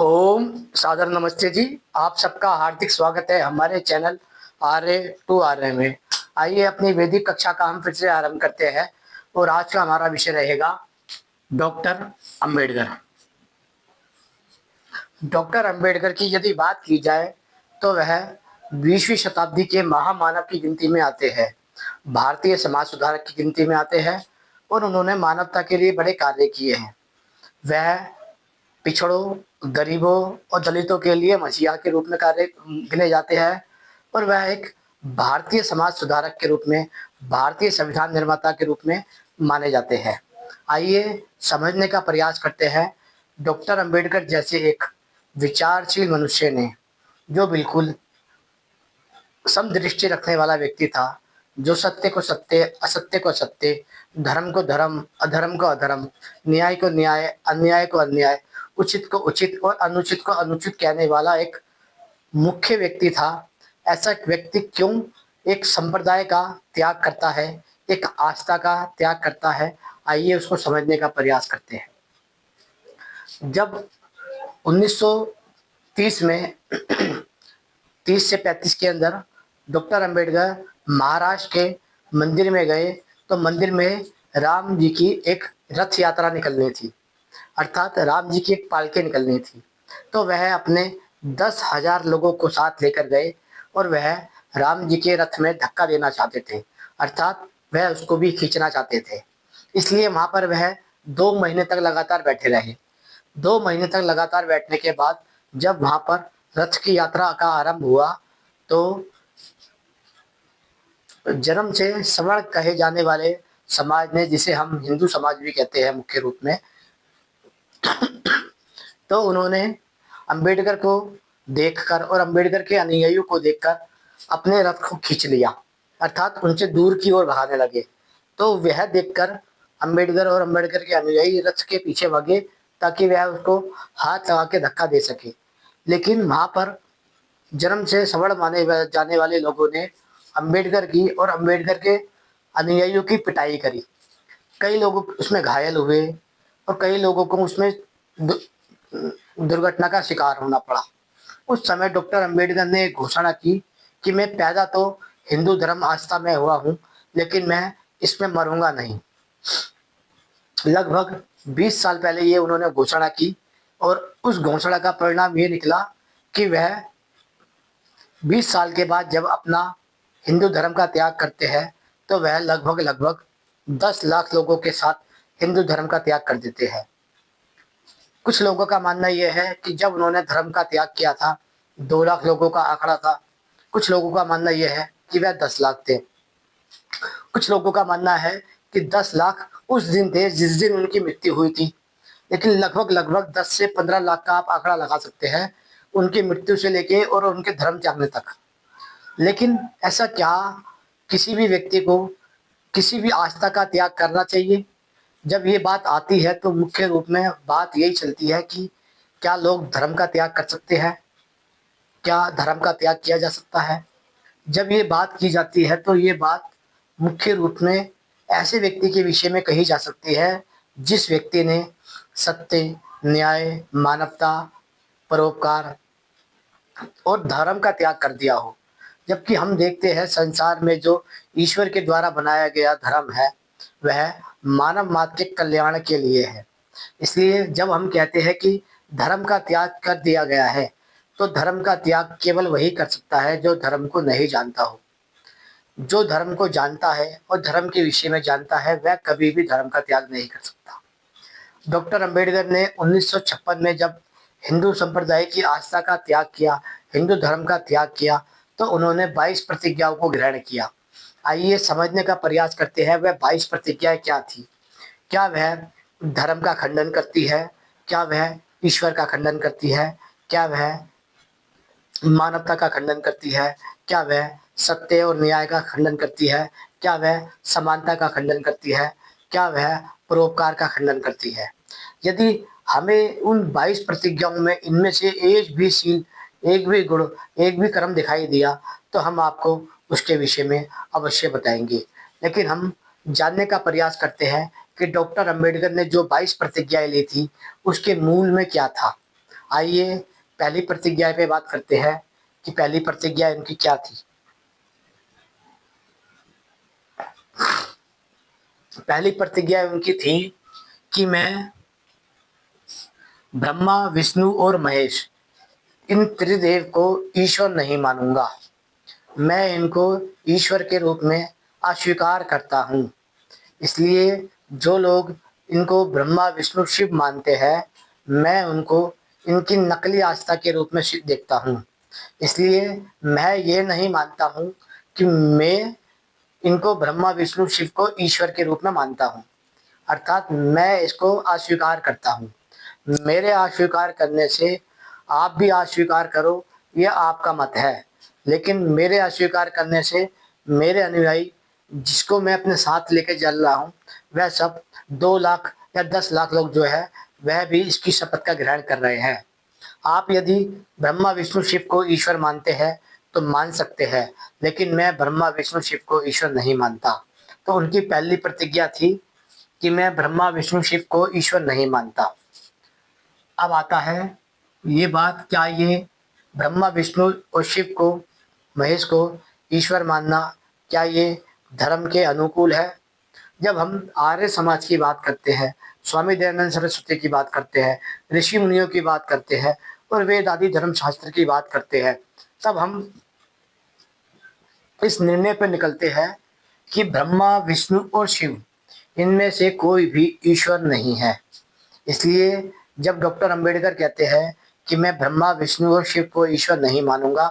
ओम सादर नमस्ते जी। आप सबका हार्दिक स्वागत है हमारे चैनल आर्य टू आर्य में। आइए अपनी वैदिक कक्षा का हम फिर से आरंभ करते हैं और आज का हमारा विषय रहेगा डॉक्टर अंबेडकर। डॉक्टर अंबेडकर की यदि बात की जाए तो वह 20वीं शताब्दी के महामानव की गिनती में आते हैं, भारतीय समाज सुधारक की गिनती में आते हैं और उन्होंने मानवता के लिए बड़े कार्य किए हैं। वह पिछड़ों, गरीबों और दलितों के लिए मसीहा के रूप में कार्य गिने जाते हैं और वह एक भारतीय समाज सुधारक के रूप में, भारतीय संविधान निर्माता के रूप में माने जाते हैं। आइए समझने का प्रयास करते हैं डॉक्टर अंबेडकर जैसे एक विचारशील मनुष्य ने, जो बिल्कुल समदृष्टि रखने वाला व्यक्ति था, जो सत्य को सत्य, असत्य को असत्य, धर्म को धर्म, अधर्म को अधर्म, न्याय को न्याय, अन्याय को अन्याय, उचित को उचित और अनुचित को अनुचित कहने वाला एक मुख्य व्यक्ति था। ऐसा एक व्यक्ति क्यों एक संप्रदाय का त्याग करता है, एक आस्था का त्याग करता है, आइए उसको समझने का प्रयास करते हैं। जब 1930 में 30 से 35 के अंदर डॉक्टर अंबेडकर महाराष्ट्र के मंदिर में गए तो मंदिर में राम जी की एक रथ यात्रा निकलनी थी, अर्थात राम जी की एक पालकी निकलनी थी। तो वह अपने 10,000 लोगों को साथ लेकर गए और वह राम जी के रथ में धक्का देना चाहते थे, अर्थात वह उसको भी खींचना चाहते थे। इसलिए वहां पर वह 2 महीने तक लगातार बैठे रहे। 2 महीने तक लगातार बैठने के बाद जब वहां पर रथ की यात्रा का आरंभ हुआ तो जन्म से सवर्ण कहे जाने वाले समाज ने, जिसे हम हिंदू समाज भी कहते हैं मुख्य रूप में, तो उन्होंने अंबेडकर को देखकर और अंबेडकर के अनुयायियों को देखकर अपने रथ को खींच लिया, अर्थात उनसे दूर की ओर भागने लगे। तो वह देखकर अंबेडकर और अंबेडकर के अनुयायी रथ के पीछे भागे ताकि वह उसको हाथ लगा के धक्का दे सके। लेकिन वहां पर जन्म से सवर्ण माने जाने वाले लोगों ने अंबेडकर की और अंबेडकर के अनुयायियों की पिटाई करी। कई लोग उसमें घायल हुए और कई लोगों को उसमें दुर्घटना का शिकार होना पड़ा। उस समय डॉक्टर अंबेडकर ने एक घोषणा की कि मैं पैदा तो हिंदू धर्म आस्था में हुआ हूँ, लेकिन मैं इसमें मरूंगा नहीं। लगभग 20 साल पहले ये उन्होंने घोषणा की और उस घोषणा का परिणाम ये निकला कि वह 20 साल के बाद जब अपना हिंदू धर्म का त्याग करते हैं तो वह लगभग लगभग 10 लाख लोगों के साथ हिंदू धर्म का त्याग कर देते हैं। कुछ लोगों का मानना यह है कि जब उन्होंने धर्म का त्याग किया था 2 लाख लोगों का आंकड़ा था। कुछ लोगों का मानना यह है कि वह 10 लाख थे। कुछ लोगों का मानना है कि 10 लाख उस दिन थे जिस दिन उनकी मृत्यु हुई थी, लेकिन लगभग लगभग 10 से 15 लाख का आप आंकड़ा लगा सकते हैं उनकी मृत्यु से लेके और उनके धर्म त्यागने तक। लेकिन ऐसा क्या किसी भी व्यक्ति को किसी भी आस्था का त्याग करना चाहिए? जब ये बात आती है तो मुख्य रूप में बात यही चलती है कि क्या लोग धर्म का त्याग कर सकते हैं? क्या धर्म का त्याग किया जा सकता है? जब ये बात की जाती है तो ये बात मुख्य रूप में ऐसे व्यक्ति के विषय में कही जा सकती है जिस व्यक्ति ने सत्य, न्याय, मानवता, परोपकार और धर्म का त्याग कर दिया हो। जबकि हम देखते हैं संसार में जो ईश्वर के द्वारा बनाया गया धर्म है वह मानव मात्र के कल्याण के लिए है। इसलिए जब हम कहते हैं कि धर्म का त्याग कर दिया गया है तो धर्म का त्याग केवल वही कर सकता है जो धर्म को नहीं जानता हो। जो धर्म को जानता है और धर्म के विषय में जानता है वह कभी भी धर्म का त्याग नहीं कर सकता। डॉक्टर अंबेडकर ने 1956 में जब हिंदू संप्रदाय की आस्था का त्याग किया, हिंदू धर्म का त्याग किया, तो उन्होंने 22 प्रतिज्ञाओं को ग्रहण किया। आइए समझने का प्रयास करते हैं वह 22 प्रतिज्ञाएं क्या थी। क्या वह धर्म का खंडन करती है? क्या वह ईश्वर का खंडन करती है? क्या वह मानवता का खंडन करती है? क्या वह सत्य और न्याय का खंडन करती है? क्या वह समानता का खंडन करती है? क्या वह परोपकार का खंडन करती है? यदि हमें उन 22 प्रतिज्ञाओं में इनमें से एक भी सील, एक भी गुण, एक भी कर्म दिखाई दिया तो हम आपको उसके विषय में अवश्य बताएंगे। लेकिन हम जानने का प्रयास करते हैं कि डॉक्टर अंबेडकर ने जो 22 प्रतिज्ञाएं ली थी उसके मूल में क्या था। आइए पहली प्रतिज्ञा पे बात करते हैं कि पहली प्रतिज्ञा इनकी क्या थी। पहली प्रतिज्ञा उनकी थी कि मैं ब्रह्मा, विष्णु और महेश इन त्रिदेव को ईश्वर नहीं मानूंगा। मैं इनको ईश्वर के रूप में अस्वीकार करता हूँ। इसलिए जो लोग इनको ब्रह्मा, विष्णु, शिव मानते हैं, मैं उनको इनकी नकली आस्था के रूप में देखता हूँ। इसलिए मैं ये नहीं मानता हूँ कि मैं इनको ब्रह्मा, विष्णु, शिव को ईश्वर के रूप में मानता हूँ। अर्थात मैं इसको अस्वीकार करता हूँ। मेरे अस्वीकार करने से आप भी अस्वीकार करो, यह आपका मत है। लेकिन मेरे अस्वीकार करने से मेरे अनुयायी, जिसको मैं अपने साथ लेके चल रहा हूँ, वह सब 2 लाख या 10 लाख लोग जो है वह भी इसकी शपथ का ग्रहण कर रहे हैं। आप यदि ब्रह्मा, विष्णु, शिव को ईश्वर मानते हैं तो मान सकते हैं, लेकिन मैं ब्रह्मा, विष्णु, शिव को ईश्वर नहीं मानता। तो उनकी पहली प्रतिज्ञा थी कि मैं ब्रह्मा, विष्णु, शिव को ईश्वर नहीं मानता। अब आता है ये बात, क्या ये ब्रह्मा, विष्णु और शिव को, महेश को ईश्वर मानना, क्या ये धर्म के अनुकूल है? जब हम आर्य समाज की बात करते हैं, स्वामी दयानंद सरस्वती की बात करते हैं, ऋषि मुनियों की बात करते हैं और वेद आदि धर्म शास्त्र की बात करते हैं, तब हम इस निर्णय पर निकलते हैं कि ब्रह्मा, विष्णु और शिव इनमें से कोई भी ईश्वर नहीं है। इसलिए जब डॉक्टर अंबेडकर कहते हैं कि मैं ब्रह्मा, विष्णु और शिव को ईश्वर नहीं मानूंगा,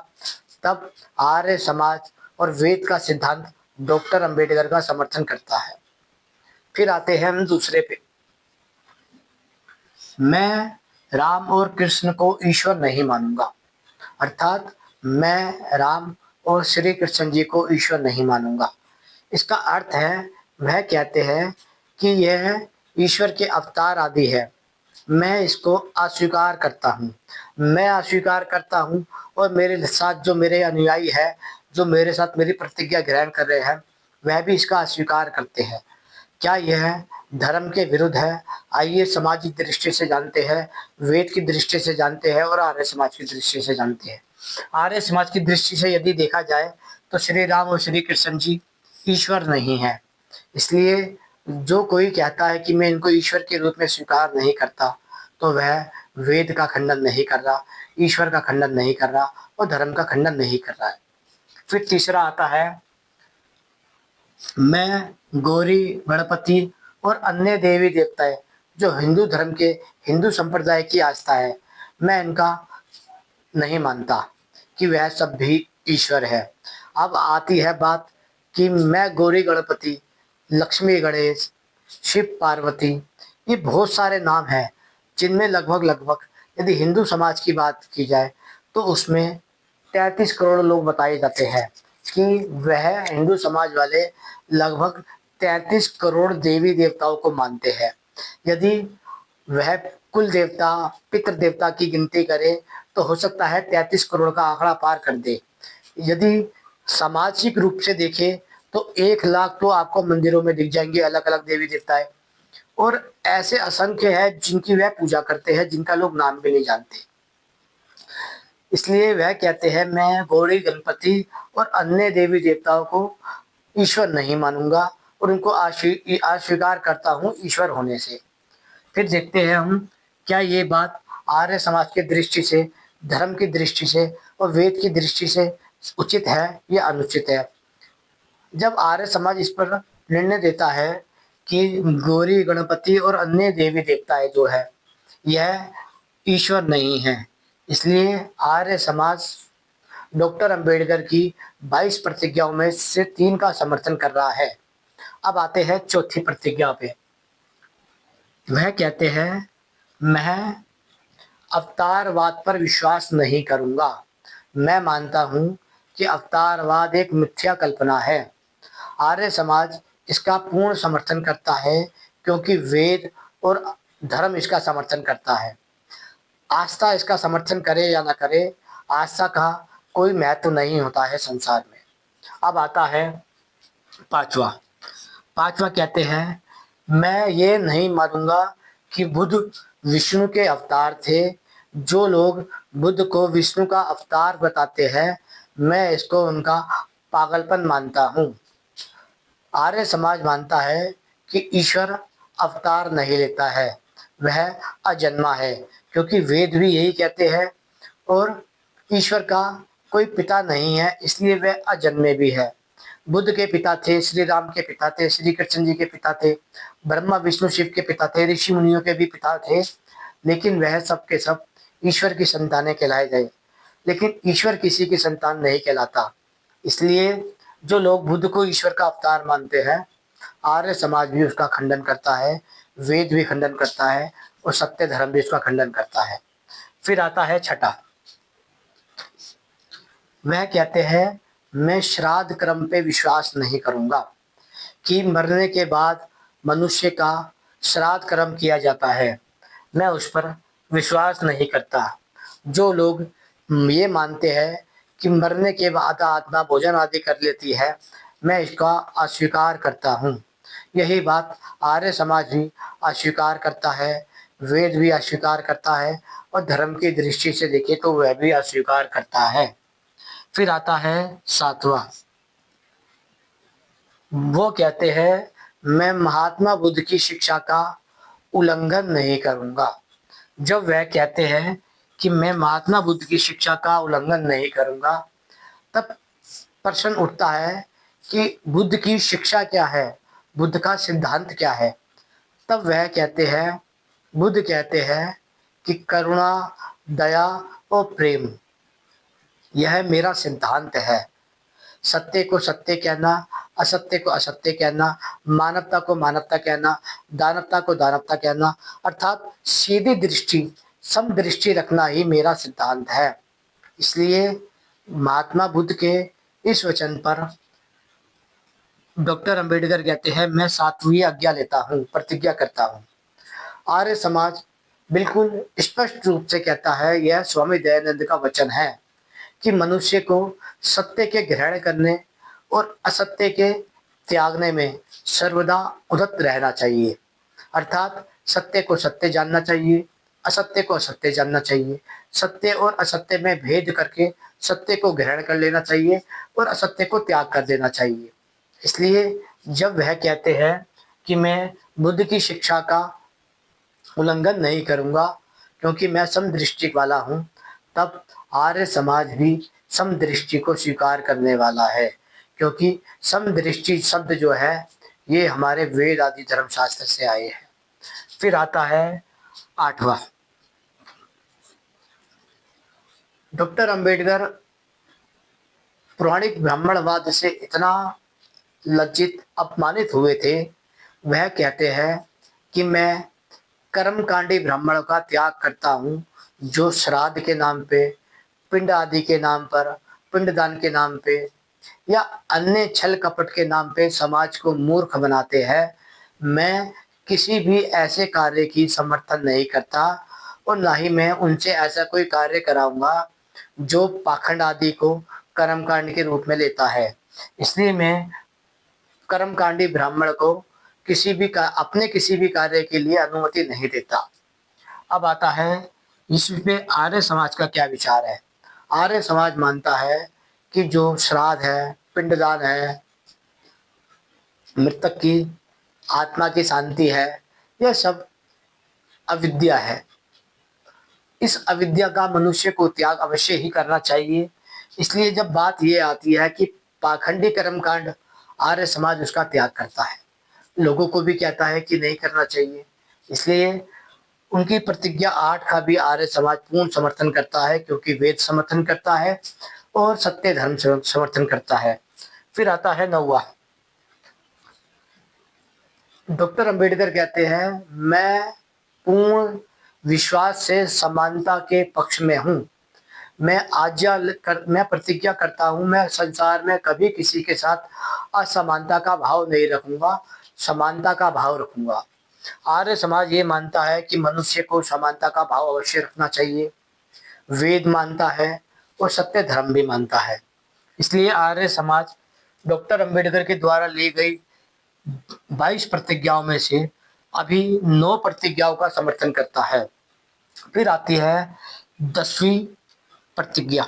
तब आर्य समाज और वेद का सिद्धांत डॉक्टर अंबेडकर का समर्थन करता है। फिर आते हैं हम दूसरे पे। मैं राम और कृष्ण को ईश्वर नहीं मानूंगा। अर्थात मैं राम और श्री कृष्ण जी को ईश्वर नहीं मानूंगा। इसका अर्थ है, वह कहते हैं कि यह ईश्वर के अवतार आदि है। मैं इसको अस्वीकार करता हूँ। मैं अस्वीकार करता हूँ और मेरे साथ जो मेरे अनुयायी है, जो मेरे साथ मेरी प्रतिज्ञा ग्रहण कर रहे हैं, वह भी इसका अस्वीकार करते हैं। क्या यह धर्म के विरुद्ध है? आइए सामाजिक दृष्टि से जानते हैं, वेद की दृष्टि से जानते हैं और आर्य समाज की दृष्टि से जानते हैं। आर्य समाज की दृष्टि से यदि देखा जाए तो श्री राम और श्री कृष्ण जी ईश्वर नहीं है। इसलिए जो कोई कहता है कि मैं इनको ईश्वर के रूप में स्वीकार नहीं करता, तो वह वेद का खंडन नहीं कर रहा, ईश्वर का खंडन नहीं कर रहा और धर्म का खंडन नहीं कर रहा है। फिर तीसरा आता है, मैं गौरी, गणपति और अन्य देवी देवताएं जो हिंदू धर्म के, हिंदू संप्रदाय की आस्था है, मैं इनका नहीं मानता कि वह सब भी ईश्वर है। अब आती है बात कि मैं गौरी, गणपति, लक्ष्मी, गणेश, शिव, पार्वती, ये बहुत सारे नाम हैं जिनमें लगभग लगभग यदि हिंदू समाज की बात की जाए तो उसमें 33 करोड़ लोग बताए जाते हैं कि वह हिंदू समाज वाले लगभग 33 करोड़ देवी देवताओं को मानते हैं। यदि वह कुल देवता, पितृ देवता की गिनती करे तो हो सकता है 33 करोड़ का आंकड़ा पार कर दे। यदि सामाजिक रूप से देखें तो 1 लाख तो आपको मंदिरों में दिख जाएंगे अलग अलग देवी देवताएं, और ऐसे असंख्य है जिनकी वह पूजा करते हैं, जिनका लोग नाम भी नहीं जानते। इसलिए वह कहते हैं, मैं गौरी, गणपति और अन्य देवी देवताओं को ईश्वर नहीं मानूंगा और उनको अस्वीकार करता हूँ ईश्वर होने से। फिर देखते हैं हम, क्या ये बात आर्य समाज की दृष्टि से, धर्म की दृष्टि से और वेद की दृष्टि से उचित है या अनुचित है। जब आर्य समाज इस पर निर्णय देता है कि गौरी, गणपति और अन्य देवी देवताएं जो है यह ईश्वर नहीं है, इसलिए आर्य समाज डॉक्टर अंबेडकर की 22 प्रतिज्ञाओं में से 3 का समर्थन कर रहा है। अब आते हैं चौथी प्रतिज्ञा पे। वह कहते हैं, मैं अवतारवाद पर विश्वास नहीं करूंगा। मैं मानता हूं कि अवतारवाद एक मिथ्या कल्पना है। आर्य समाज इसका पूर्ण समर्थन करता है क्योंकि वेद और धर्म इसका समर्थन करता है। आस्था इसका समर्थन करे या ना करे, आस्था का कोई महत्व नहीं होता है संसार में। अब आता है पांचवा। पांचवा कहते हैं, मैं ये नहीं मानूंगा कि बुद्ध विष्णु के अवतार थे, जो लोग बुद्ध को विष्णु का अवतार बताते हैं, मैं इसको उनका पागलपन मानता हूँ। आर्य समाज मानता है कि ईश्वर अवतार नहीं लेता है, वह अजन्मा है, क्योंकि वेद भी यही कहते हैं। और ईश्वर का कोई पिता नहीं है, इसलिए वह अजन्मे भी है। बुद्ध के पिता थे, श्री राम के पिता थे, श्री कृष्ण जी के पिता थे, ब्रह्मा विष्णु शिव के पिता थे, ऋषि मुनियों के भी पिता थे, लेकिन वह सब के सब ईश्वर की संतानें कहलाए गए। लेकिन ईश्वर किसी की संतान नहीं कहलाता। इसलिए जो लोग बुद्ध को ईश्वर का अवतार मानते हैं, आर्य समाज भी उसका खंडन करता है, वेद भी खंडन करता है और सत्य धर्म भी उसका खंडन करता है। फिर आता है छठा, वह कहते हैं मैं श्राद्ध कर्म पे विश्वास नहीं करूंगा, कि मरने के बाद मनुष्य का श्राद्ध कर्म किया जाता है, मैं उस पर विश्वास नहीं करता। जो लोग ये मानते हैं कि मरने के बाद आत्मा भोजन आदि कर लेती है, मैं इसका अस्वीकार करता हूँ। यही बात आर्य समाज भी अस्वीकार करता है, वेद भी अस्वीकार करता है और धर्म की दृष्टि से देखे तो वह भी अस्वीकार करता है। फिर आता है सातवां, वो कहते हैं मैं महात्मा बुद्ध की शिक्षा का उल्लंघन नहीं करूंगा। जब वह कहते हैं कि मैं महात्मा बुद्ध की शिक्षा का उल्लंघन नहीं करूंगा, तब प्रश्न उठता है कि बुद्ध की शिक्षा क्या है, बुद्ध का सिद्धांत क्या है। तब वह कहते हैं, बुद्ध कहते हैं कि करुणा, दया और प्रेम यह मेरा सिद्धांत है। सत्य को सत्य कहना, असत्य को असत्य कहना, मानवता को मानवता कहना, दानवता को दानवता कहना, अर्थात सीधी दृष्टि, समदृष्टि रखना ही मेरा सिद्धांत है। इसलिए महात्मा बुद्ध के इस वचन पर डॉक्टर अंबेडकर कहते हैं मैं सातवीं आज्ञा लेता हूँ, प्रतिज्ञा करता हूँ। आर्य समाज बिल्कुल स्पष्ट रूप से कहता है, यह स्वामी दयानंद का वचन है कि मनुष्य को सत्य के ग्रहण करने और असत्य के त्यागने में सर्वदा उदत रहना चाहिए। अर्थात सत्य को सत्य जानना चाहिए, असत्य को असत्य जानना चाहिए, सत्य और असत्य में भेद करके सत्य को ग्रहण कर लेना चाहिए और असत्य को त्याग कर देना चाहिए। इसलिए जब वह कहते हैं कि मैं बुद्ध की शिक्षा का उल्लंघन नहीं करूंगा क्योंकि मैं समदृष्टि वाला हूँ, तब आर्य समाज भी समदृष्टि को स्वीकार करने वाला है, क्योंकि समदृष्टि शब्द जो है ये हमारे वेद आदि धर्मशास्त्र से आए हैं। फिर आता है आठवां, डॉक्टर अंबेडकर पुराणिक ब्राह्मणवाद से इतना लज्जित अपमानित हुए थे, वह कहते हैं कि मैं कर्मकांडी ब्राह्मण का त्याग करता हूँ, जो श्राद्ध के नाम पे, पिंड आदि के नाम पर, पिंडदान के नाम पे या अन्य छल कपट के नाम पे समाज को मूर्ख बनाते हैं। मैं किसी भी ऐसे कार्य की समर्थन नहीं करता और ना ही मैं उनसे ऐसा कोई कार्य कराऊंगा जो पाखंड आदि को कर्मकांड के रूप में लेता है। इसलिए मैं कर्मकांडी ब्राह्मण को अपने किसी भी कार्य के लिए अनुमति नहीं देता। अब आता है इस पे आर्य समाज का क्या विचार है। आर्य समाज मानता है कि जो श्राद्ध है, पिंडदान है, मृतक की आत्मा की शांति है, यह सब अविद्या है। इस अविद्या का मनुष्य को त्याग अवश्य ही करना चाहिए। इसलिए जब बात ये आती है कि पाखंडी कर्मकांड, आर्य समाज उसका त्याग करता है, लोगों को भी कहता है कि नहीं करना चाहिए। इसलिए उनकी प्रतिज्ञा 8 का भी आर्य समाज पूर्ण समर्थन करता है, क्योंकि वेद समर्थन करता है और सत्य धर्म समर्थन करता है। फिर आता है 9वां, डॉक्टर अंबेडकर कहते हैं मैं पूर्ण विश्वास से समानता के पक्ष में हूँ। मैं प्रतिज्ञा करता हूँ, मैं संसार में कभी किसी के साथ असमानता का भाव नहीं रखूंगा, समानता का भाव रखूंगा। आर्य समाज ये मानता है कि मनुष्य को समानता का भाव अवश्य रखना चाहिए, वेद मानता है और सत्य धर्म भी मानता है। इसलिए आर्य समाज डॉक्टर अंबेडकर के द्वारा ली गई 22 प्रतिज्ञाओं में से अभी 9 प्रतिज्ञाओं का समर्थन करता है। फिर आती है 10वीं प्रतिज्ञा।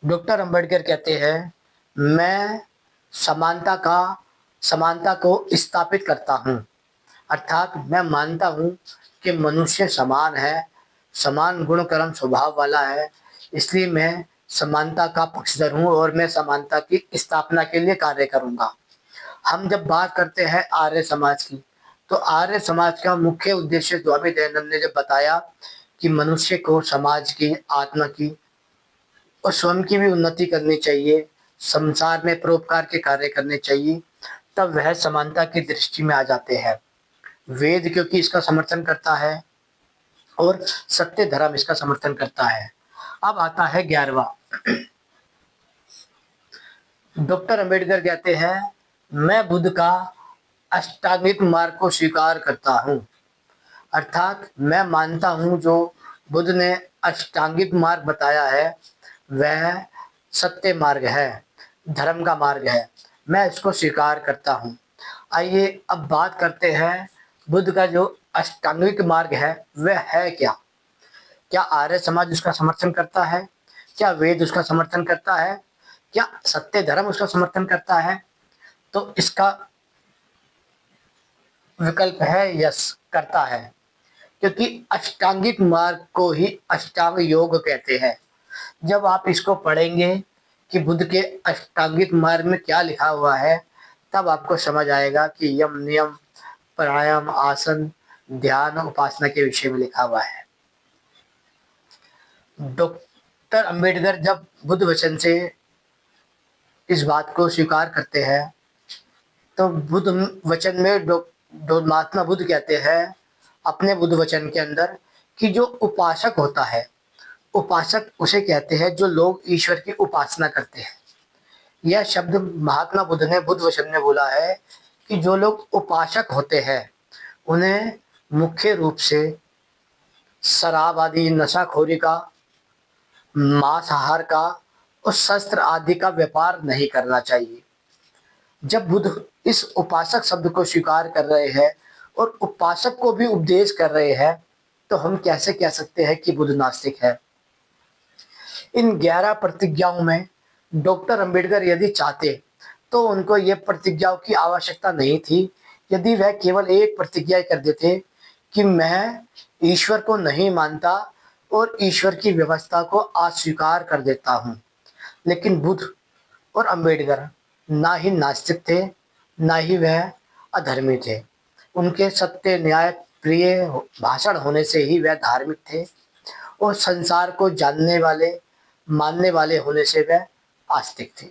डॉक्टर अंबेडकर कहते हैं, मैं समानता का समानता को स्थापित करता हूँ। अर्थात मैं मानता हूँ कि मनुष्य समान है, समान गुण कर्म स्वभाव वाला है, इसलिए मैं समानता का पक्षधर हूँ और मैं समानता की स्थापना के लिए कार्य करूँगा। हम जब बात करते हैं आर्य समाज की, तो आर्य समाज का मुख्य उद्देश्य स्वामी दयानंद ने जब बताया कि मनुष्य को समाज की, आत्मा की और स्वयं की भी उन्नति करनी चाहिए, संसार में परोपकार के कार्य करने चाहिए, तब वह समानता की दृष्टि में आ जाते हैं। वेद क्योंकि इसका समर्थन करता है और सत्य धर्म इसका समर्थन करता है। अब आता है 11वां। डॉक्टर अंबेडकर कहते हैं, मैं बुद्ध का अष्टांगिक मार्ग को स्वीकार करता हूँ। अर्थात मैं मानता हूँ जो बुद्ध ने अष्टांगिक मार्ग बताया है वह सत्य मार्ग है, धर्म का मार्ग है, मैं इसको स्वीकार करता हूँ। आइए अब बात करते हैं बुद्ध का जो अष्टांगिक मार्ग है वह है क्या। क्या आर्य समाज उसका समर्थन करता है? क्या वेद उसका समर्थन करता है? क्या सत्य धर्म उसका समर्थन करता है? तो इसका विकल्प है यस, करता है। क्योंकि अष्टांगिक मार्ग को ही अष्टांग योग कहते हैं। जब आप इसको पढ़ेंगे कि बुद्ध के अष्टांगिक मार्ग में क्या लिखा हुआ है, तब आपको समझ आएगा कि यम नियम प्राणायाम आसन ध्यान उपासना के विषय में लिखा हुआ है। डॉक्टर अंबेडकर जब बुद्ध वचन से इस बात को स्वीकार करते हैं, तो बुद्ध वचन में महात्मा बुद्ध कहते हैं अपने बुद्ध वचन के अंदर कि जो उपासक होता है, उपासक उसे कहते हैं जो लोग ईश्वर की उपासना करते हैं। यह शब्द महात्मा बुद्ध ने बुद्ध वचन में बोला है कि जो लोग उपासक होते हैं उन्हें मुख्य रूप से शराब आदि, नशाखोरी का, मांसाहार का और शस्त्र आदि का व्यापार नहीं करना चाहिए। जब बुद्ध इस उपासक शब्द को स्वीकार कर रहे हैं और उपासक को भी उपदेश कर रहे हैं, तो हम कैसे कह सकते हैं कि बुद्ध नास्तिक है। इन 11 प्रतिज्ञाओं में डॉक्टर अंबेडकर यदि चाहते तो उनको ये प्रतिज्ञाओं की आवश्यकता नहीं थी। यदि वह केवल एक प्रतिज्ञा कर देते कि मैं ईश्वर को नहीं मानता और ईश्वर की व्यवस्था को अस्वीकार कर देता हूँ। लेकिन बुद्ध और अंबेडकर ना ही नास्तिक थे, ना ही वह अधर्मी थे। उनके सत्य न्याय प्रिय भाषण होने से ही वह धार्मिक थे और संसार को जानने वाले, मानने वाले होने से वह आस्तिक थे।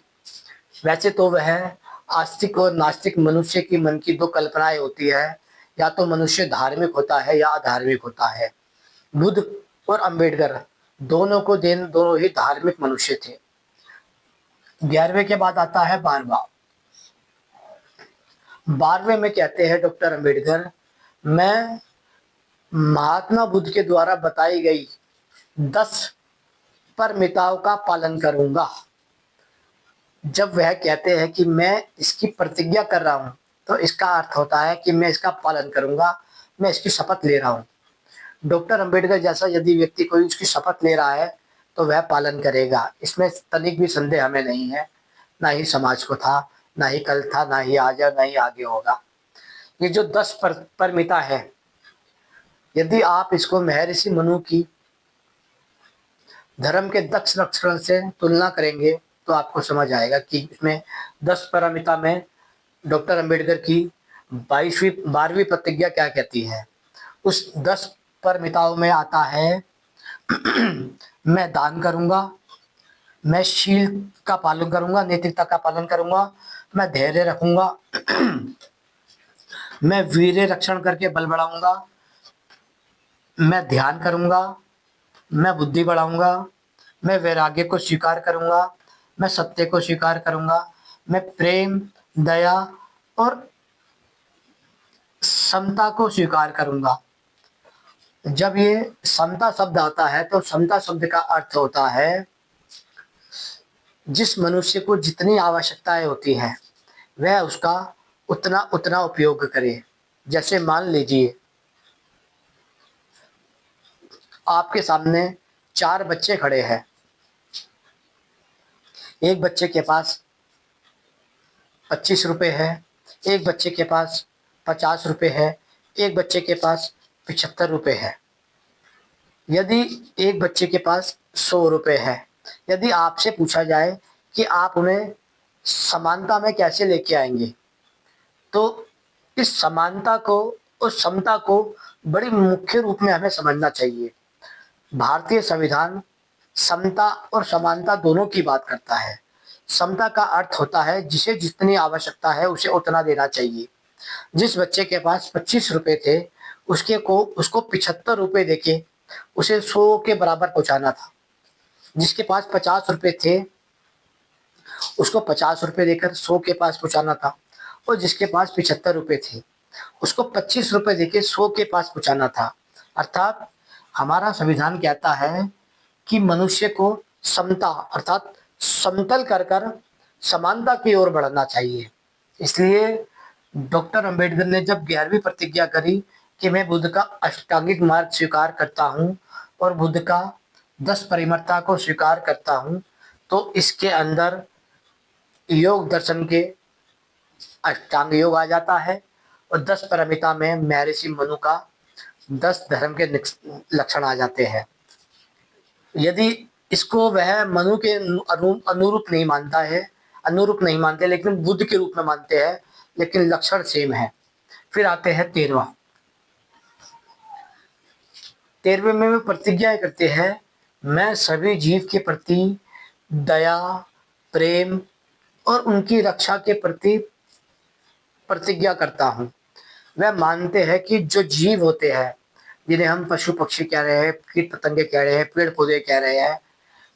वैसे तो वह आस्तिक और नास्तिक मनुष्य की मन की दो कल्पनाएं होती है, या तो मनुष्य धार्मिक होता है या अधार्मिक होता है। बुद्ध और अंबेडकर दोनों ही धार्मिक मनुष्य थे। 11वें के बाद आता है 12वां। 12वें में कहते हैं डॉक्टर अंबेडकर, मैं महात्मा बुद्ध के द्वारा बताई गई 10 परमिताओं का पालन करूंगा। जब वह कहते हैं कि मैं इसकी प्रतिज्ञा कर रहा हूं, तो इसका अर्थ होता है कि मैं इसका पालन करूंगा, मैं इसकी शपथ ले रहा हूं। डॉक्टर अंबेडकर जैसा यदि व्यक्ति कोई उसकी शपथ ले रहा है तो वह पालन करेगा, इसमें तनिक भी संदेह हमें नहीं है। ना ही समाज को था, ना ही कल था, ना ही आज है, ना ही आगे होगा। ये जो 10 परमिता है, यदि आप इसको महर्षि मनु की धर्म के दक्ष लक्षण से तुलना करेंगे तो आपको समझ आएगा कि इसमें 10 परमिता में डॉक्टर अंबेडकर की 12वीं प्रतिज्ञा क्या कहती है। उस 10 परमिताओं में आता है मैं दान करूंगा, मैं शील का पालन करूंगा, नैतिकता का पालन करूंगा, मैं धैर्य रखूंगा, मैं वीर्य रक्षण करके बल बढ़ाऊंगा, मैं ध्यान करूंगा, मैं बुद्धि बढ़ाऊंगा, मैं वैराग्य को स्वीकार करूंगा, मैं सत्य को स्वीकार करूंगा, मैं प्रेम, दया और समता को स्वीकार करूंगा। जब ये समता शब्द आता है तो समता शब्द का अर्थ होता है जिस मनुष्य को जितनी आवश्यकताएं होती हैं वह उसका उतना उतना उपयोग करे। जैसे मान लीजिए आपके सामने 4 बच्चे खड़े हैं। एक बच्चे के पास 25 रुपए है, एक बच्चे के पास 50 रुपए है, एक बच्चे के पास 75 रुपए है। यदि एक बच्चे के पास 100 रुपए है, यदि आपसे पूछा जाए कि आप उन्हें समानता में कैसे लेके आएंगे, तो इस समानता को और समता को बड़ी मुख्य रूप में हमें समझना चाहिए। भारतीय संविधान समता और समानता दोनों की बात करता है। समता का अर्थ होता है जिसे जितनी आवश्यकता है उसे उतना देना चाहिए। जिस बच्चे के पास 25 रुपए थे, उसको 75 रुपए देके उसे 100 के बराबर पहुंचाना था। जिसके पास 50 रुपए थे, उसको 50 रुपए देकर 100 के पास पहुंचाना था। और जिसके पास 75 रुपए थे, उसको 25 रुपए देके 100 के पास पहुंचाना था। अर्थात हमारा संविधान कहता है कि मनुष्य को समता अर्थात समतल कर कर समानता की ओर बढ़ना चाहिए। इसलिए डॉक्टर अंबेडकर ने जब 11वीं प्रतिज्ञा करी कि मैं बुद्ध का अष्टांगिक मार्ग स्वीकार करता हूँ और बुद्ध का 10 परिमरता को स्वीकार करता हूँ, तो इसके अंदर योग दर्शन के अष्टांग योग आ जाता है और 10 परमिता में महर्षि मनु का 10 धर्म के लक्षण आ जाते हैं। यदि इसको वह मनु के अनुरूप नहीं मानता है, अनुरूप नहीं मानते, लेकिन बुद्ध के रूप में मानते हैं, लेकिन लक्षण सेम है। फिर आते हैं 13वां। 13वें में वे प्रतिज्ञा करते हैं, मैं सभी जीव के प्रति दया, प्रेम और उनकी रक्षा के प्रति प्रतिज्ञा करता हूँ। वह मानते हैं कि जो जीव होते हैं, जिन्हें हम पशु पक्षी कह रहे हैं, कीट पतंगे कह रहे हैं, पेड़ पौधे कह रहे हैं,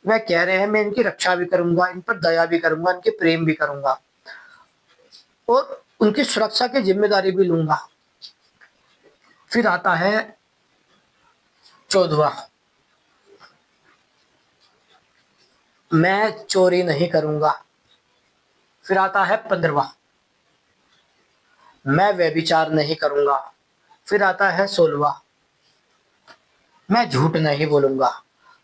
वह कह रहे हैं मैं इनकी रक्षा भी करूंगा, इन पर दया भी करूंगा, इनके प्रेम भी करूंगा और उनकी सुरक्षा की जिम्मेदारी भी लूंगा। फिर आता है 14वां, मैं चोरी नहीं करूंगा। फिर आता है 15वां, मैं व्यभिचार नहीं करूंगा। फिर आता है 16वां, मैं झूठ नहीं बोलूंगा।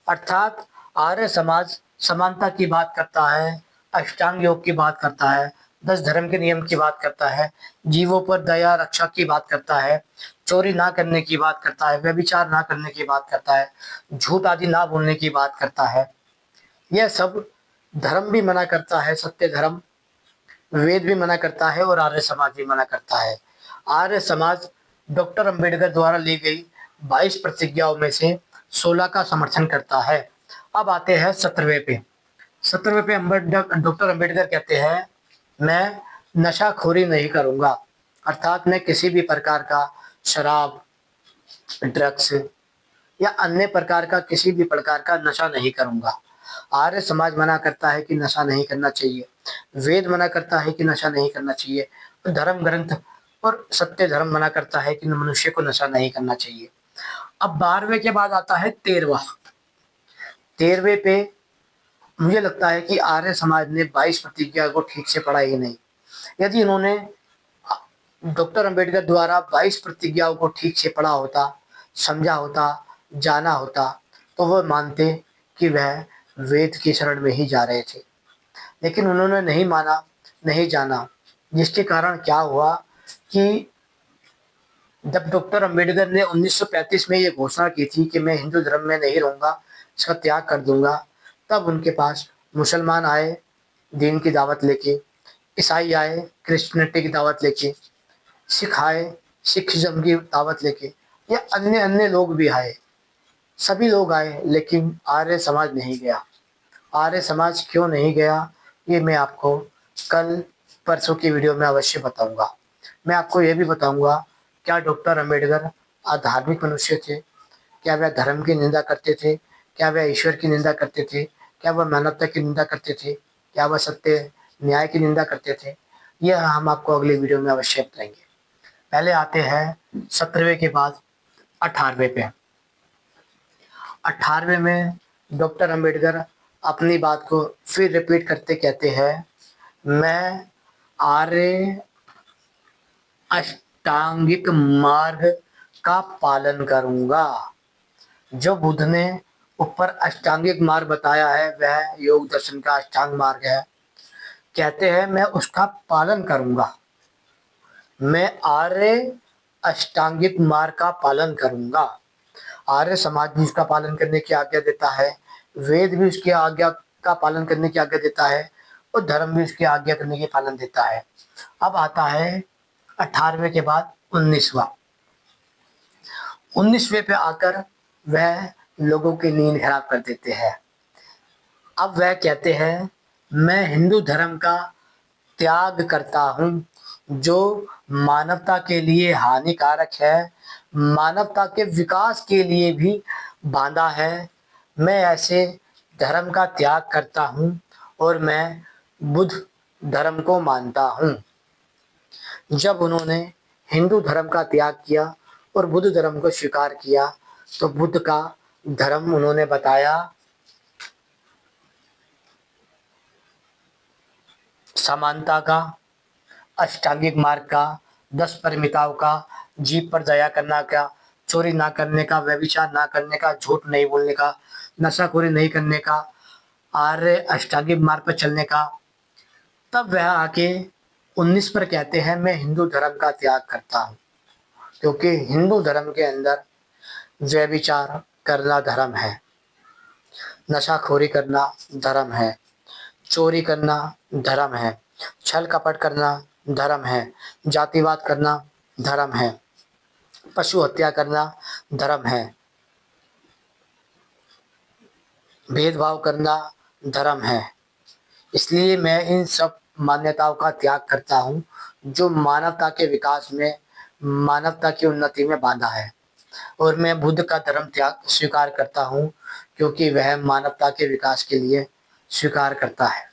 अर्थात आर्य समाज समानता की बात करता है, अष्टांग योग की बात करता है, 10 धर्म के नियम की बात करता है, जीवों पर दया रक्षा की बात करता है, चोरी ना करने की बात करता है, व्यभिचार ना करने की बात करता है, झूठ आदि ना बोलने की बात करता है। यह सब धर्म भी मना करता है, सत्य धर्म, वेद भी मना करता है और आर्य समाज भी मना करता है। आर्य समाज डॉक्टर अंबेडकर द्वारा ली गई 22 प्रतिज्ञाओं में से 16 का समर्थन करता है। अब आते हैं 17वें पे। 17वें पे डॉक्टर अंबेडकर कहते हैं, मैं नशाखोरी नहीं करूंगा। अर्थात मैं किसी भी प्रकार का शराब, ड्रग्स या अन्य प्रकार का किसी भी प्रकार का नशा नहीं करूंगा। आर्य समाज मना करता है कि नशा नहीं करना चाहिए, वेद मना करता है कि नशा नहीं करना चाहिए, धर्म ग्रंथ और सत्य धर्म मना करता है कि मनुष्य को नशा नहीं करना चाहिए। अब 12वें के बाद आता है 13वां। 13वें पे मुझे लगता है कि आर्य समाज ने 22 प्रतिज्ञा को ठीक से पढ़ा ही नहीं। यदि इन्होंने डॉक्टर अंबेडकर द्वारा 22 प्रतिज्ञाओं को ठीक से पढ़ा होता, समझा होता, जाना होता, तो वह मानते कि वह वेद की शरण में ही जा रहे थे। लेकिन उन्होंने नहीं माना, नहीं जाना, जिसके कारण क्या हुआ कि जब डॉक्टर अंबेडकर ने 1935 में ये घोषणा की थी कि मैं हिंदू धर्म में नहीं रहूंगा, इसका त्याग कर दूंगा, तब उनके पास मुसलमान आए दीन की दावत लेके, ईसाई आए क्रिश्चियनिटी की दावत लेके, सिख आए सिखिज्म की दावत लेके, या अन्य अन्य लोग भी आए, सभी लोग आए, लेकिन आर्य समाज नहीं गया। आर्य समाज क्यों नहीं गया, ये मैं आपको कल परसों की वीडियो में अवश्य बताऊंगा। मैं आपको ये भी बताऊंगा, क्या डॉक्टर अंबेडकर अधार्मिक मनुष्य थे? क्या वह धर्म की निंदा करते थे? क्या वह ईश्वर की निंदा करते थे? क्या वह मानवता की निंदा करते थे? क्या वह सत्य न्याय की निंदा करते थे? यह हम आपको अगली वीडियो में अवश्य बताएंगे। पहले आते हैं 17वें के बाद 18वें पे। 18वें में डॉक्टर अंबेडकर अपनी बात को फिर रिपीट करते कहते हैं, मैं आर्य अष्टांगिक मार्ग का पालन करूंगा। जो बुद्ध ने ऊपर अष्टांगिक मार्ग बताया है, वह योग दर्शन का अष्टांग मार्ग है। कहते हैं मैं उसका पालन करूंगा, मैं आर्य अष्टांगिक मार्ग का पालन करूंगा। आर्य समाज भी उसका पालन करने की आज्ञा देता है, वेद भी उसकी आज्ञा का पालन करने की आज्ञा देता है, और धर्म भी उसकी आज्ञा करने की पालन देता है। अब आता है 18वें के बाद 19वां। 19वें पे आकर वह लोगों की नींद खराब कर देते हैं। अब वह कहते हैं मैं हिंदू धर्म का त्याग करता हूँ, जो मानवता के लिए हानिकारक है, मानवता के विकास के लिए भी बांधा है। मैं ऐसे धर्म का त्याग करता हूँ और मैं बुद्ध धर्म को मानता हूँ। जब उन्होंने हिंदू धर्म का त्याग किया और बुद्ध धर्म को स्वीकार किया, तो बुद्ध का धर्म उन्होंने बताया समानता का, अष्टांगिक मार्ग का, 10 परमिताओं का, जीव पर दया करना का, चोरी ना करने का, व्यभिचार ना करने का, झूठ नहीं बोलने का, नशाखोरी नहीं करने का, आर्य अष्टांगिक मार्ग पर चलने का। तब वह आके 19 पर कहते हैं मैं हिंदू धर्म का त्याग करता हूँ, क्योंकि हिंदू धर्म के अंदर व्यभिचार करना धर्म है, नशाखोरी करना धर्म है, चोरी करना धर्म है, छल कपट करना धर्म है, जातिवाद करना धर्म है, पशु हत्या करना धर्म है, भेदभाव करना धर्म है। इसलिए मैं इन सब मान्यताओं का त्याग करता हूँ, जो मानवता के विकास में, मानवता की उन्नति में बाधा है। और मैं बुद्ध का धर्म त्याग स्वीकार करता हूँ, क्योंकि वह मानवता के विकास के लिए स्वीकार करता है।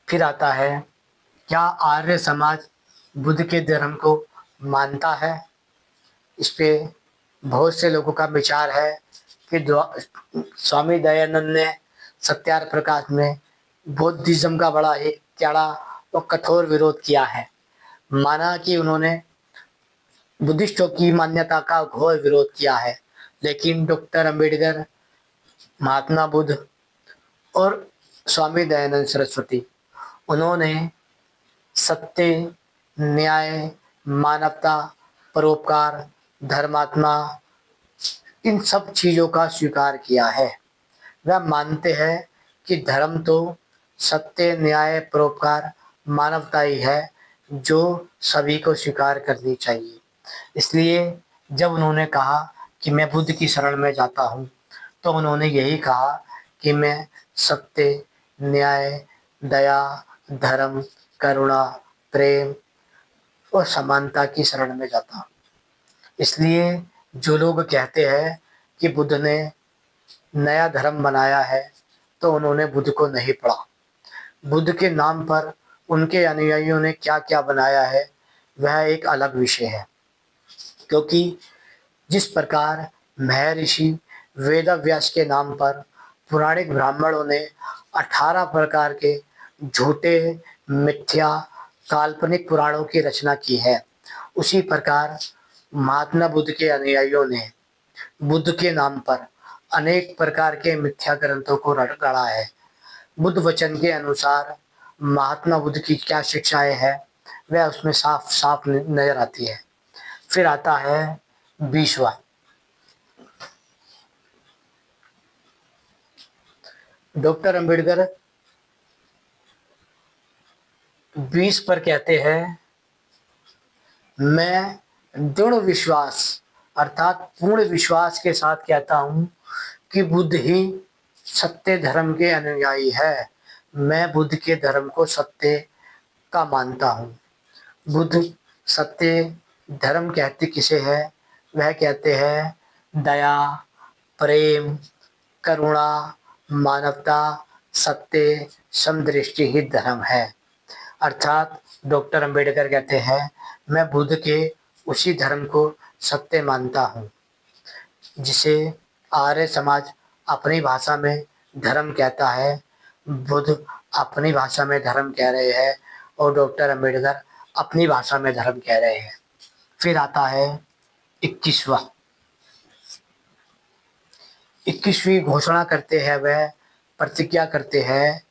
फिर आता है क्या आर्य समाज बुद्ध के धर्म को मानता है? इस पे बहुत से लोगों का विचार है कि स्वामी दयानंद ने सत्यार्थ प्रकाश में बौद्धिज्म का बड़ा ही कड़ा और कठोर विरोध किया है। माना कि उन्होंने बुद्धिस्टों की मान्यता का घोर विरोध किया है, लेकिन डॉक्टर अंबेडकर, महात्मा बुद्ध और स्वामी दयानंद सरस्वती, उन्होंने सत्य, न्याय, मानवता, परोपकार, धर्मात्मा, इन सब चीज़ों का स्वीकार किया है। वह मानते हैं कि धर्म तो सत्य, न्याय, परोपकार, मानवता ही है, जो सभी को स्वीकार करनी चाहिए। इसलिए जब उन्होंने कहा कि मैं बुद्ध की शरण में जाता हूँ, तो उन्होंने यही कहा कि मैं सत्य, न्याय, दया, धर्म, करुणा, प्रेम और समानता की शरण में जाता हूँ। इसलिए जो लोग कहते हैं कि बुद्ध ने नया धर्म बनाया है, तो उन्होंने बुद्ध को नहीं पढ़ा। बुद्ध के नाम पर उनके अनुयायियों ने क्या क्या बनाया है, वह एक अलग विषय है। क्योंकि जिस प्रकार महर्षि वेदव्यास के नाम पर पुराणिक ब्राह्मणों ने 18 प्रकार के झूठे, मिथ्या, काल्पनिक पुराणों की रचना की है, उसी प्रकार महात्मा बुद्ध के अनुयायियों ने बुद्ध के नाम पर अनेक प्रकार के मिथ्या ग्रंथों को गढ़ा है। बुद्ध वचन के अनुसार महात्मा बुद्ध की क्या शिक्षाएं हैं, वह उसमें साफ साफ नजर आती है। फिर आता है 20वां। डॉक्टर अंबेडकर 20 पर कहते हैं मैं दृढ़ विश्वास अर्थात पूर्ण विश्वास के साथ कहता हूँ कि बुद्ध ही सत्य धर्म के अनुयायी है। मैं बुद्ध के धर्म को सत्य का मानता हूँ। बुद्ध सत्य धर्म कहते किसे है? वह कहते हैं दया, प्रेम, करुणा, मानवता, सत्य, समदृष्टि ही धर्म है। अर्थात डॉक्टर अंबेडकर कहते हैं मैं बुद्ध के उसी धर्म को सत्य मानता हूँ, जिसे आर्य समाज अपनी भाषा में धर्म कहता है, बुद्ध अपनी भाषा में धर्म कह रहे हैं, और डॉक्टर अंबेडकर अपनी भाषा में धर्म कह रहे हैं। फिर आता है 21वां। 21वीं घोषणा करते हैं, वह प्रतिज्ञा करते हैं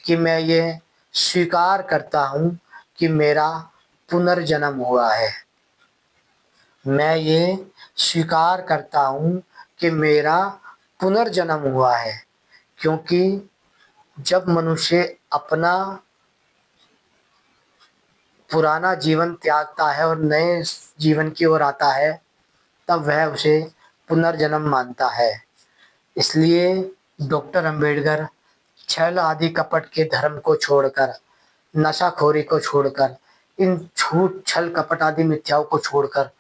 कि मैं ये स्वीकार करता हूँ कि मेरा पुनर्जन्म हुआ है। मैं ये स्वीकार करता हूँ कि मेरा पुनर्जन्म हुआ है, क्योंकि जब मनुष्य अपना पुराना जीवन त्यागता है और नए जीवन की ओर आता है, तब वह उसे पुनर्जन्म मानता है। इसलिए डॉक्टर अंबेडकर छल आदि कपट के धर्म को छोड़कर, नशाखोरी को छोड़कर, इन झूठ छल कपट आदि मिथ्याओं को छोड़कर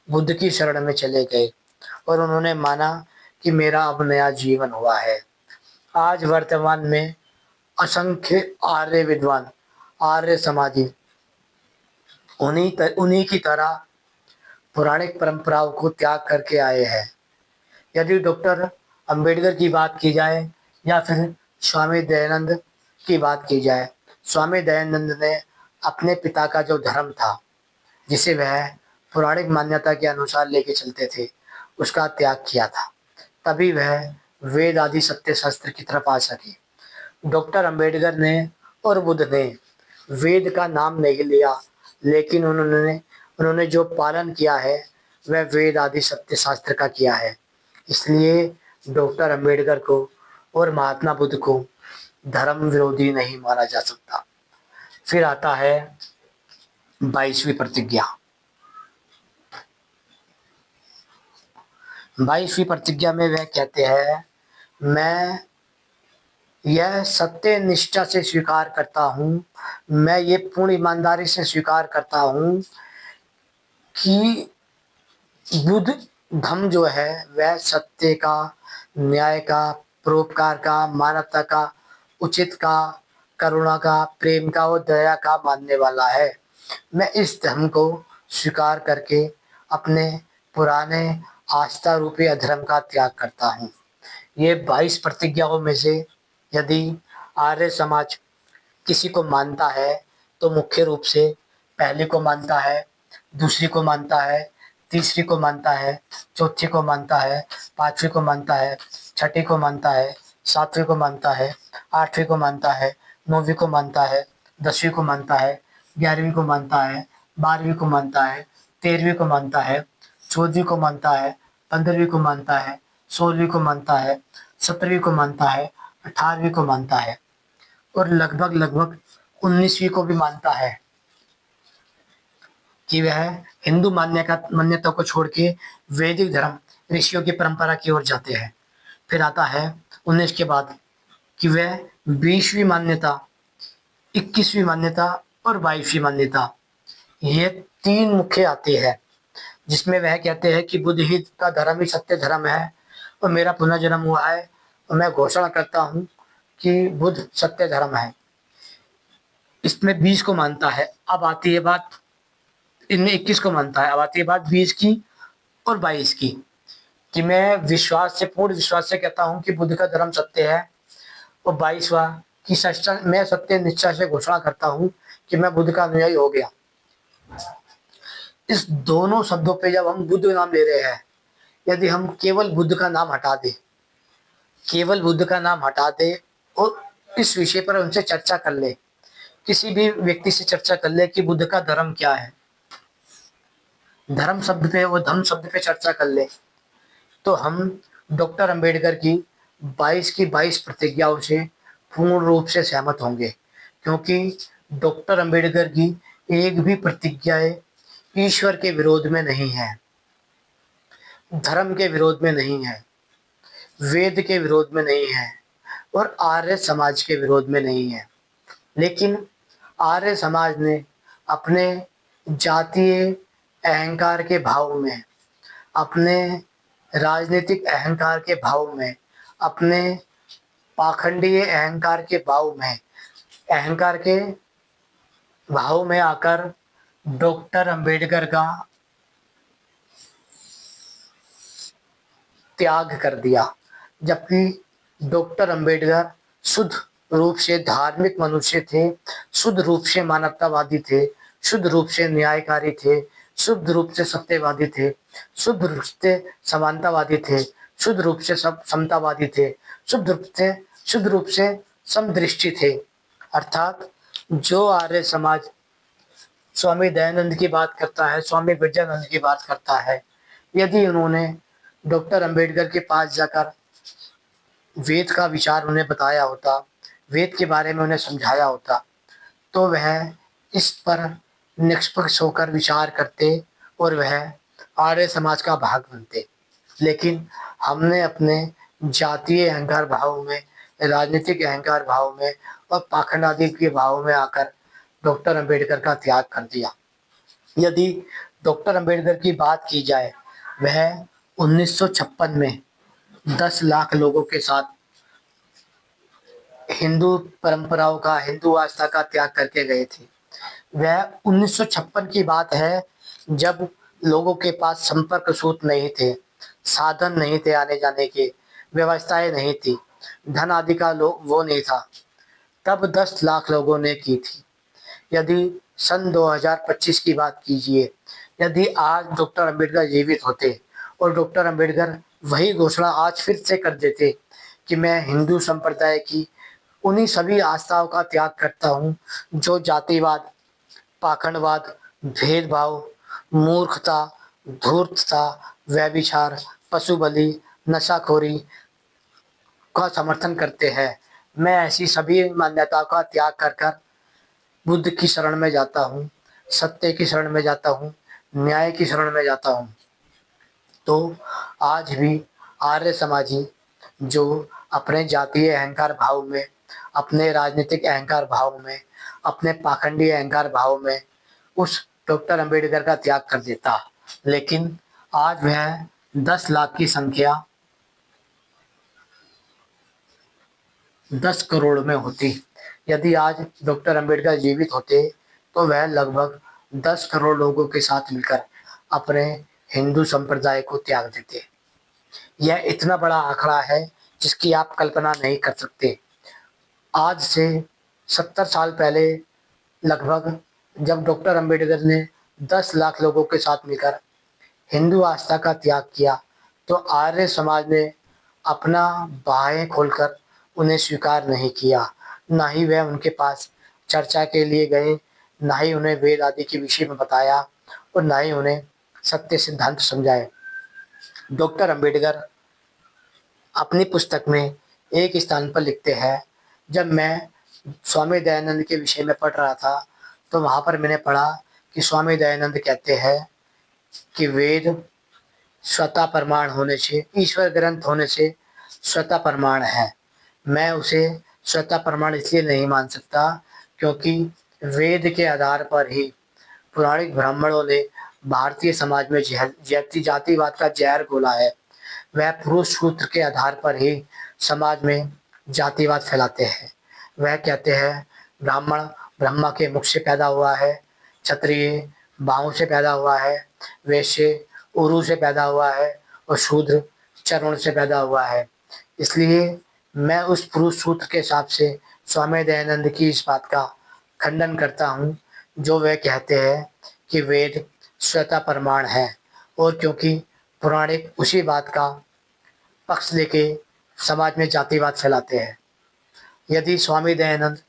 बुद्ध की शरण में चले गए और उन्होंने माना कि मेरा अब नया जीवन हुआ है। आज वर्तमान में असंख्य आर्य विद्वान, आर्य समाजी उन्हीं की तरह पौराणिक परंपराओं को त्याग करके आए हैं। यदि डॉक्टर अंबेडकर की बात की जाए या फिर स्वामी दयानंद की बात की जाए, स्वामी दयानंद ने अपने पिता का जो धर्म था, जिसे वह पौराणिक मान्यता के अनुसार लेके चलते थे, उसका त्याग किया था, तभी वह वेद आदि सत्य शास्त्र की तरफ आ सके। डॉक्टर अंबेडकर ने और बुद्ध ने वेद का नाम नहीं लिया, लेकिन उन्होंने उन्होंने जो पालन किया है वह वेद आदि सत्य शास्त्र का किया है। इसलिए डॉक्टर अंबेडकर को और महात्मा बुद्ध को धर्म विरोधी नहीं माना जा सकता। फिर आता है 22वीं प्रतिज्ञा। 22वीं प्रतिज्ञा में वह कहते हैं, मैं यह सत्य निष्ठा से स्वीकार करता हूँ, मैं ये पूर्ण ईमानदारी से स्वीकार करता हूँ कि बुद्ध धम्म जो है वह सत्य का, न्याय का, परोपकार का, मानवता का, उचित का, करुणा का, प्रेम का और दया का मानने वाला है। मैं इस धर्म को स्वीकार करके अपने पुराने आस्था रूपी अधर्म का त्याग करता हूँ। ये 22 प्रतिज्ञाओं में से यदि आर्य समाज किसी को मानता है तो मुख्य रूप से पहली को मानता है, दूसरी को मानता है, तीसरी को मानता है, चौथी को मानता है, पांचवी को मानता है, छठी को मानता है, सातवीं को मानता है, आठवीं को मानता है, नौवीं को मानता है, 10वीं को मानता है, 11वीं को मानता है, 12वीं को मानता है, 13वीं को मानता है, 14वीं को मानता है, 15वीं को मानता है, 16वीं को मानता है, 17वीं को मानता है, 18वीं को मानता है और लगभग लगभग 19वीं को भी मानता है कि वह हिंदू मान्यता को छोड़ के वैदिक धर्म, ऋषियों की परंपरा की ओर जाते हैं। फिर आता है 19 के बाद कि वह 20वीं मान्यता, 21वीं मान्यता और 22वीं मान्यता, ये 3 मुख्य आती है, जिसमें वह कहते हैं कि बुद्ध ही का धर्म ही सत्य धर्म है और मेरा पुनर्जन्म हुआ है और मैं घोषणा करता हूँ कि बुद्ध सत्य धर्म है। इसमें 20 को मानता है। अब आती है बात, इनमें 21 को मानता है, अब आती है बात 20 की और 22 की, कि मैं विश्वास से, पूर्ण विश्वास से कहता हूँ कि बुद्ध का धर्म सत्य है। और 22वां कि मैं सत्य निष्ठा से घोषणा करता हूँ कि मैं बुद्ध का अनुयायी हो गया। इस दोनों शब्दों पे जब हम बुद्ध नाम ले रहे हैं, यदि हम केवल बुद्ध का नाम हटा दे, केवल बुद्ध का नाम हटा दे और इस विषय पर उनसे चर्चा कर ले, किसी भी व्यक्ति से चर्चा कर ले कि बुद्ध का धर्म क्या है, धर्म शब्द पे और धम्म शब्द पे चर्चा कर ले, तो हम डॉक्टर अंबेडकर की 22 की 22 प्रतिज्ञाओं से पूर्ण रूप से सहमत होंगे, क्योंकि डॉक्टर अंबेडकर की एक भी प्रतिज्ञाएं ईश्वर के विरोध में नहीं है, धर्म के विरोध में नहीं है, वेद के विरोध में नहीं है और आर्य समाज के विरोध में नहीं है। लेकिन आर्य समाज ने अपने जातीय अहंकार के भाव में, अपने राजनीतिक अहंकार के भाव में, अपने पाखंडीय अहंकार के भाव में, अहंकार के भाव में आकर डॉक्टर अंबेडकर का त्याग कर दिया। जबकि डॉक्टर अंबेडकर शुद्ध रूप से धार्मिक मनुष्य थे, शुद्ध रूप से मानवतावादी थे, शुद्ध रूप से न्यायकारी थे, शुद्ध रूप से सत्यवादी थे, शुद्ध रूप से समानतावादी थे, शुद्ध रूप से सब समतावादी थे, शुद्ध रूप से समदृष्टि थे। अर्थात जो आर्य समाज स्वामी दयानंद की बात करता है, स्वामी विजयानंद की बात करता है, यदि उन्होंने डॉक्टर अंबेडकर के पास जाकर वेद का विचार उन्हें बताया होता, वेद के बारे में उन्हें समझाया होता, तो वह इस पर निष्पक्ष होकर विचार करते और वह आर्य समाज का भाग बनते। लेकिन हमने अपने जातीय अहंकार भाव में, राजनीतिक अहंकार भाव में और पाखंडादी के भाव में आकर डॉक्टर अंबेडकर का त्याग कर दिया। यदि डॉक्टर अंबेडकर की बात की जाए, वह 1956 में 10 लाख लोगों के साथ हिंदू परंपराओं का, हिंदू आस्था का त्याग करके गए थे। वह 1956 की बात है, जब लोगों के पास संपर्क सूत्र नहीं थे, साधन नहीं थे आने जाने के, व्यवस्थाएं नहीं थी, धन आदि का वो नहीं था। तब 10 लाख लोगों ने की थी। यदि सन 2025 की बात कीजिए, यदि आज डॉक्टर अंबेडकर जीवित होते और डॉक्टर अंबेडकर वही घोषणा आज फिर से कर देते कि मैं हिंदू संप्रदाय की उन्हीं सभी आस्थाओं का त्याग करता हूँ जो जातिवाद, पाखंडवाद, भेदभाव, मूर्खता, धूर्तता, व्यभिचार, पशु बलि, नशाखोरी का समर्थन करते हैं, मैं ऐसी सभी मान्यताओं का त्याग कर कर बुद्ध की शरण में जाता हूँ, सत्य की शरण में जाता हूँ, न्याय की शरण में जाता हूँ। तो आज भी आर्य समाजी जो अपने जातीय अहंकार भाव में, अपने राजनीतिक अहंकार भाव में, अपने पाखंडी अहंकार भाव में उस डॉक्टर अंबेडकर का त्याग कर देता, लेकिन आज वह 10 लाख की संख्या 10 करोड़ में होती। यदि आज डॉक्टर अंबेडकर जीवित होते तो वह लगभग 10 करोड़ लोगों के साथ मिलकर अपने हिंदू संप्रदाय को त्याग देते। यह इतना बड़ा आंकड़ा है जिसकी आप कल्पना नहीं कर सकते। आज से 70 साल पहले लगभग, जब डॉक्टर अंबेडकर ने 10 लाख लोगों के साथ मिलकर हिंदू आस्था का त्याग किया, तो आर्य समाज ने अपना बाहें खोलकर उन्हें स्वीकार नहीं किया। ना ही वह उनके पास चर्चा के लिए गए, ना ही उन्हें वेद आदि के विषय में बताया और ना ही उन्हें सत्य सिद्धांत समझाए। डॉक्टर अंबेडकर अपनी पुस्तक में एक स्थान पर लिखते हैं, जब मैं स्वामी दयानंद के विषय में पढ़ रहा था तो वहाँ पर मैंने पढ़ा कि स्वामी दयानंद कहते हैं कि वेद स्वतः प्रमाण होने से, ईश्वर ग्रंथ होने से स्वतः प्रमाण है। मैं उसे स्वतः प्रमाण इसलिए नहीं मान सकता क्योंकि वेद के आधार पर ही पौराणिक ब्राह्मणों ने भारतीय समाज में जातिवाद का जहर घोला है। वह पुरुष सूत्र के आधार पर ही समाज में जातिवाद फैलाते हैं। वह कहते हैं ब्राह्मण ब्रह्मा के मुख से पैदा हुआ है, क्षत्रिय बाहों से पैदा हुआ है, वैश्य उरु से पैदा हुआ है और शूद्र चरण से पैदा हुआ है। इसलिए मैं उस पुरुष सूत्र के हिसाब से स्वामी दयानंद की इस बात का खंडन करता हूँ जो वे कहते हैं कि वेद स्वतः प्रमाण है। और क्योंकि पुराणिक उसी बात का पक्ष लेके समाज में जातिवाद फैलाते हैं। यदि स्वामी दयानंद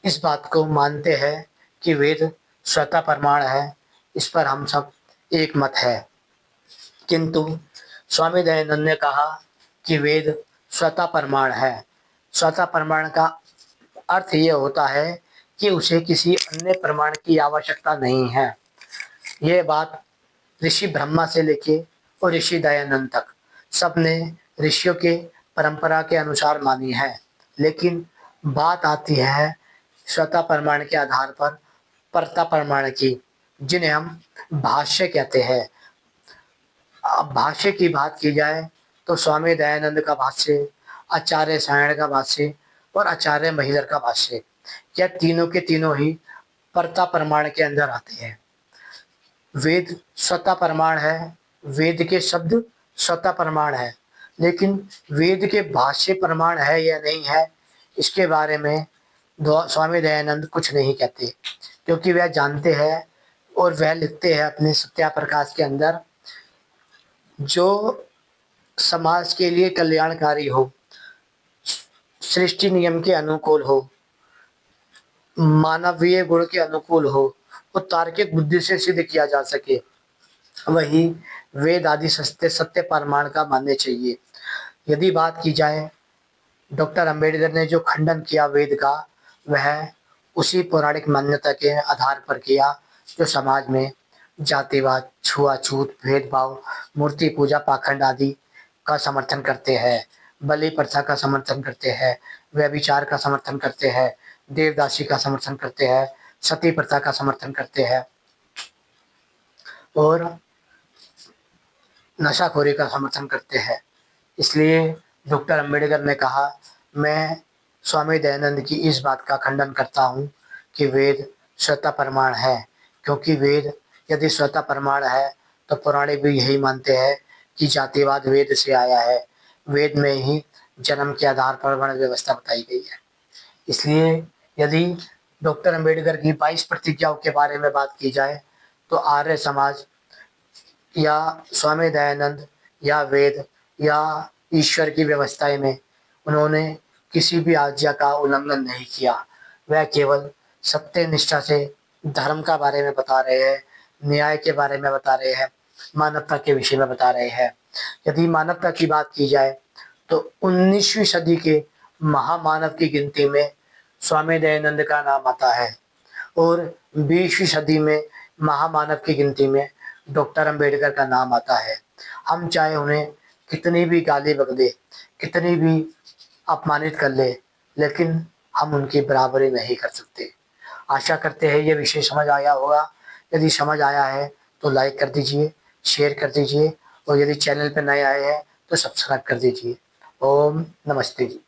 इस बात को मानते हैं कि वेद स्वतः प्रमाण है, इस पर हम सब एक मत है। किंतु स्वामी दयानंद ने कहा कि वेद स्वतः प्रमाण है। स्वतः प्रमाण का अर्थ ये होता है कि उसे किसी अन्य प्रमाण की आवश्यकता नहीं है। यह बात ऋषि ब्रह्मा से लेके और ऋषि दयानंद तक सबने ऋषियों के परंपरा के अनुसार मानी है। लेकिन बात आती है स्वतः प्रमाण के आधार पर परता प्रमाण की, जिन्हें हम भाष्य कहते हैं। अब भाष्य की बात की जाए तो स्वामी दयानंद का भाष्य, आचार्य सायण का भाष्य और आचार्य महिधर का भाष्य, यह तीनों के तीनों ही परता प्रमाण के अंदर आते हैं। वेद स्वतः प्रमाण है, वेद के शब्द स्वतः प्रमाण है, लेकिन वेद के भाष्य प्रमाण है या नहीं है, इसके बारे में स्वामी दयानंद कुछ नहीं कहते, क्योंकि वह जानते हैं और वह लिखते हैं अपने सत्या प्रकाश के अंदर, जो समाज के लिए कल्याणकारी हो, सृष्टि नियम के अनुकूल हो, मानवीय गुण के अनुकूल हो और तार्किक बुद्धि से सिद्ध किया जा सके, वही वेद आदि सत्य सत्य प्रमाण का मानने चाहिए। यदि बात की जाए डॉक्टर अंबेडकर ने जो खंडन किया वेद का, वह उसी पौराणिक मान्यता के आधार पर किया जो समाज में जातिवाद, छुआछूत, भेदभाव, मूर्ति पूजा, पाखंड आदि का समर्थन करते हैं, बलि प्रथा का समर्थन करते हैं, व्यभिचार का समर्थन करते हैं, देवदासी का समर्थन करते हैं, सती प्रथा का समर्थन करते हैं और नशाखोरी का समर्थन करते हैं। इसलिए डॉक्टर अंबेडकर ने कहा, मैं स्वामी दयानंद की इस बात का खंडन करता हूँ कि वेद स्वतः प्रमाण है, क्योंकि वेद यदि स्वतः प्रमाण है तो पुराणे भी यही मानते हैं कि जातिवाद वेद से आया है, वेद में ही जन्म के आधार पर वर्ण व्यवस्था बताई गई है। इसलिए यदि डॉक्टर अंबेडकर की 22 प्रतिज्ञाओं के बारे में बात की जाए तो आर्य समाज या स्वामी दयानंद या वेद या ईश्वर की व्यवस्थाएं में उन्होंने किसी भी आज्ञा का उल्लंघन नहीं किया। वह केवल सत्य निष्ठा से धर्म का बारे में बता रहे हैं, न्याय के बारे में बता रहे हैं, मानवता के विषय में बता रहे हैं। यदि मानवता की बात की जाए तो 19वीं सदी के महामानव की गिनती में स्वामी दयानंद का नाम आता है और 20वीं सदी में महामानव की गिनती में डॉक्टर अंबेडकर का नाम आता है। हम चाहे उन्हें कितनी भी गाली बक दे, कितनी भी अपमानित कर ले, लेकिन हम उनकी बराबरी नहीं कर सकते। आशा करते हैं ये विषय समझ आया होगा। यदि समझ आया है तो लाइक कर दीजिए, शेयर कर दीजिए और यदि चैनल पर नए आए हैं तो सब्सक्राइब कर दीजिए। ओम नमस्ते जी।